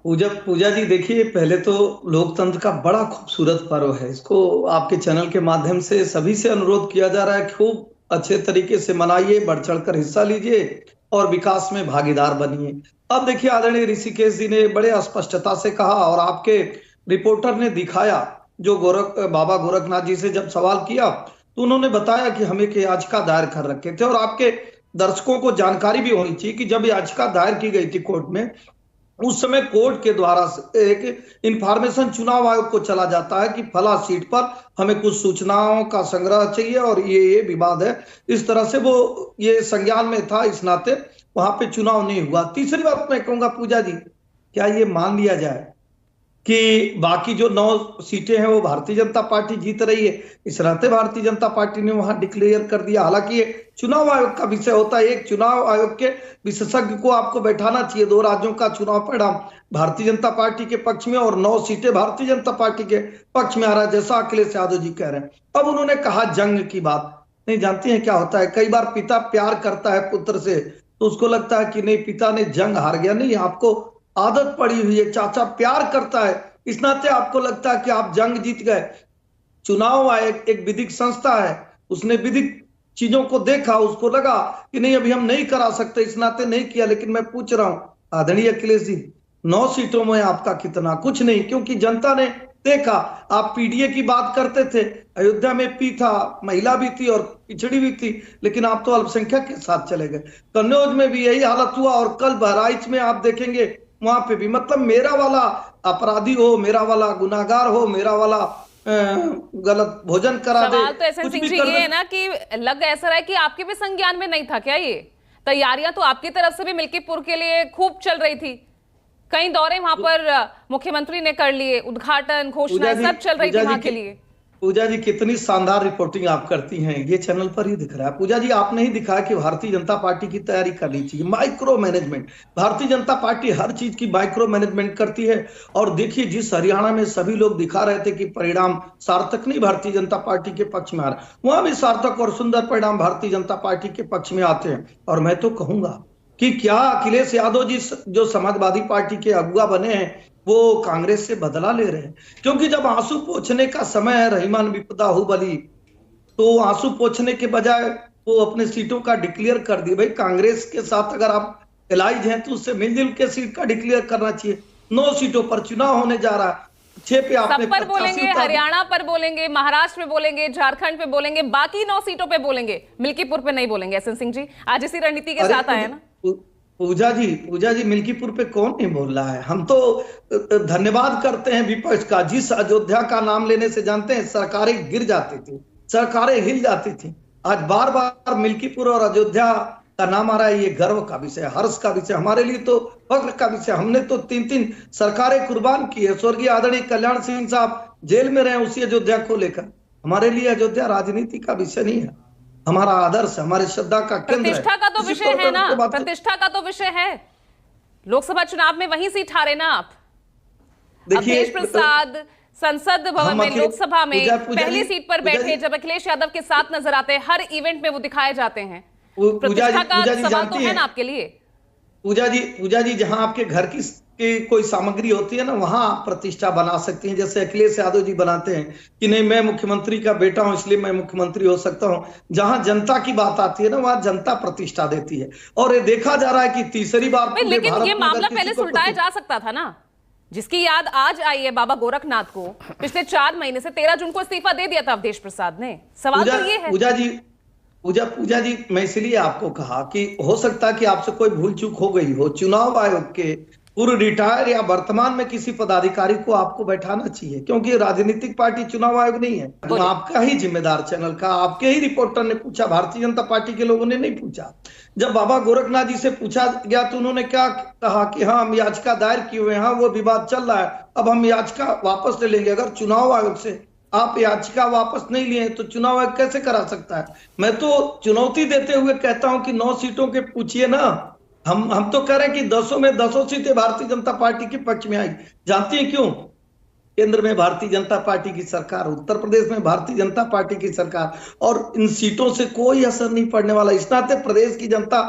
पूजा पूजा जी देखिए, पहले तो लोकतंत्र का बड़ा खूबसूरत पर्व है। इसको आपके चैनल के माध्यम से सभी से अनुरोध किया जा रहा है, खूब अच्छे तरीके से मनाइए, बढ़ चढ़कर हिस्सा लीजिए और विकास में भागीदार बनिए। अब देखिए, आदरणीय ऋषिकेश जी ने बड़े स्पष्टता से कहा और आपके रिपोर्टर ने दिखाया, जो बाबा गोरखनाथ जी से जब सवाल किया तो उन्होंने बताया कि हम एक याचिका दायर कर रखे थे। और आपके दर्शकों को जानकारी भी होनी चाहिए कि जब याचिका दायर की गई थी कोर्ट में, उस समय कोर्ट के द्वारा एक इंफॉर्मेशन चुनाव आयोग को चला जाता है कि फला सीट पर हमें कुछ सूचनाओं का संग्रह चाहिए और ये विवाद है। इस तरह से वो ये संज्ञान में था, इस नाते वहां पे चुनाव नहीं हुआ। तीसरी बात मैं कहूंगा पूजा जी, क्या ये मान लिया जाए कि बाकी जो 9 सीटें हैं वो भारतीय जनता पार्टी जीत रही है? इस नाते भारतीय जनता पार्टी ने वहां डिक्लेयर कर दिया। हालांकि ये चुनाव आयोग का विषय होता है, एक चुनाव आयोग के विशेषज्ञ को आपको बैठाना चाहिए। 2 राज्यों का चुनाव परिणाम भारतीय जनता पार्टी के पक्ष में और 9 सीटें भारतीय जनता पार्टी के पक्ष में आ रहा है, जैसा अखिलेश यादव जी कह रहे हैं। अब उन्होंने कहा जंग की बात, नहीं जानती है क्या होता है? कई बार पिता प्यार करता है पुत्र से तो उसको लगता है कि नहीं, पिता ने जंग हार गया। नहीं, आपको आदत पड़ी हुई है, चाचा प्यार करता है इस नाते आपको लगता है कि आप जंग जीत गए। चुनाव आयोग एक विधिक संस्था है, उसने विधिक चीजों को देखा, उसको लगा कि नहीं अभी हम नहीं करा सकते, इस नाते नहीं किया। लेकिन मैं पूछ रहा हूं आदरणीय अखिलेश जी, 9 सीटों में आपका कितना? कुछ नहीं, क्योंकि जनता ने देखा। आप पीडीए की बात करते थे, अयोध्या में पी था, महिला भी थी और पिछड़ी भी थी, लेकिन आप तो अल्पसंख्यक के साथ चले गए। कन्नौज में भी यही हालत हुआ और कल बहराइच में आप देखेंगे वहां पे भी। मतलब मेरा वाला अपराधी हो, मेरा वाला गुनाहगार हो, मेरा वाला गलत भोजन करा दे, सवाल तो एसएन कुछ सिंह भी जी कर ये दे। है ना कि लग ऐसा रहा है कि आपके भी संज्ञान में नहीं था क्या? ये तैयारियां तो आपकी तरफ से भी मिल्कीपुर के लिए खूब चल रही थी, कई दौरे वहां पर मुख्यमंत्री ने कर लिए, उद्घाटन घोषणाएं सब चल रही थी वहां के लिए। पूजा जी कितनी शानदार रिपोर्टिंग आप करती हैं, ये चैनल पर ही दिख रहा है। पूजा जी आपने ही दिखाया कि भारतीय जनता पार्टी की तैयारी करनी चाहिए, micro management. Bharatiya Janata party हर चीज की माइक्रो मैनेजमेंट करती है। और देखिए, जिस हरियाणा में सभी लोग दिखा रहे थे कि परिणाम सार्थक नहीं भारतीय जनता पार्टी के पक्ष में आ रहा, वहां भी सार्थक और सुंदर परिणाम भारतीय जनता पार्टी के पक्ष में आते हैं। और मैं तो कहूंगा कि क्या अखिलेश यादव जी जो समाजवादी पार्टी के अगुआ बने हैं वो कांग्रेस से बदला ले रहे हैं? क्योंकि जब आंसू पोंछने का समय है, रहीमान विपदा हो बली, तो आंसू पोंछने के बजाय वो अपने सीटों का डिक्लेयर कर दिए। भाई, कांग्रेस के साथ अगर आप एलाइज हैं तो उससे मिलजुल के सीट का डिक्लेयर करना चाहिए। 9 सीटों पर चुनाव होने जा रहा है, 6 पे आपने सब पर बोलेंगे, हरियाणा पर बोलेंगे, महाराष्ट्र में बोलेंगे, झारखंड पे बोलेंगे, बाकी 9 सीटों पे बोलेंगे, मिल्कीपुर पे नहीं बोलेंगे। एसएन सिंह जी आज इसी रणनीति के साथ आए ना। पूजा जी मिल्कीपुर पे कौन नहीं बोल रहा है? हम तो धन्यवाद करते हैं विपक्ष का। जिस अयोध्या का नाम लेने से जानते हैं सरकारें गिर जाती थी, सरकारें हिल जाती थी। आज बार बार मिल्कीपुर और अयोध्या का नाम आ रहा है, ये गर्व का विषय, हर्ष का विषय, हमारे लिए तो फख्र का विषय। हमने तो 3-3 सरकारें कुर्बान की है। स्वर्गीय आदरणीय कल्याण सिंह साहब जेल में रहे उसी अयोध्या को लेकर। हमारे लिए अयोध्या राजनीति का विषय नहीं है, हमारा आदर्श, हमारी श्रद्धा का केंद्र है। प्रतिष्ठा का तो विषय है ना, प्रतिष्ठा का तो विषय है। लोकसभा चुनाव में वहीं सीट हारे ना आप। अवधेश प्रसाद संसद भवन में, लोकसभा में पहली सीट पर बैठे, जब अखिलेश यादव के साथ नजर आते हैं, हर इवेंट में वो दिखाए जाते हैं। प्रतिष्ठा का सवाल तो है ना आपके लिए। पूजा जी जहां आपके घर की कोई सामग्री होती है ना, वहां आप प्रतिष्ठा बना सकती हैं। जैसे अखिलेश यादव जी बनाते हैं कि नहीं मैं मुख्यमंत्री का बेटा हूं इसलिए मैं मुख्यमंत्री हो सकता हूं। जहां जनता की बात आती है ना, वहां जनता प्रतिष्ठा देती है। और ये देखा जा रहा है कि तीसरी बार, लेकिन ये मामला पहले सुलझाया जा सकता था ना। जिसकी याद आज आई है बाबा गोरखनाथ को, पिछले 4 महीने से 13 जून को इस्तीफा दे दिया था अवधेश प्रसाद ने। सवाल तो ये है पूजा जी मैं इसलिए आपको कहा कि हो सकता है कि आपसे कोई भूल चूक हो गई हो। चुनाव आयोग के पूर्व रिटायर या वर्तमान में किसी पदाधिकारी को आपको बैठाना चाहिए, क्योंकि राजनीतिक पार्टी चुनाव आयोग नहीं है। तो आपका ही जिम्मेदार चैनल का, आपके ही रिपोर्टर ने पूछा, भारतीय जनता पार्टी के लोगों ने नहीं पूछा। जब बाबा गोरखनाथ जी से पूछा गया तो उन्होंने क्या कहा कि हाँ हम याचिका दायर किए हुए हैं, हाँ वो विवाद चल रहा है, अब हम याचिका वापस ले लेंगे। अगर चुनाव आयोग से आप याचिका वापस नहीं लिए तो चुनाव आयोग कैसे करा सकता है? मैं तो चुनौती देते हुए कहता हूं कि 9 सीटों के पूछिए ना। हम तो कह रहे हैं कि 10 में 10 सीटें भारतीय जनता पार्टी के पक्ष में आई। जानती हैं क्यों? केंद्र में भारतीय जनता पार्टी की सरकार, उत्तर प्रदेश में भारतीय जनता पार्टी की सरकार, और इन सीटों से कोई असर नहीं पड़ने वाला। इस नाते प्रदेश की जनता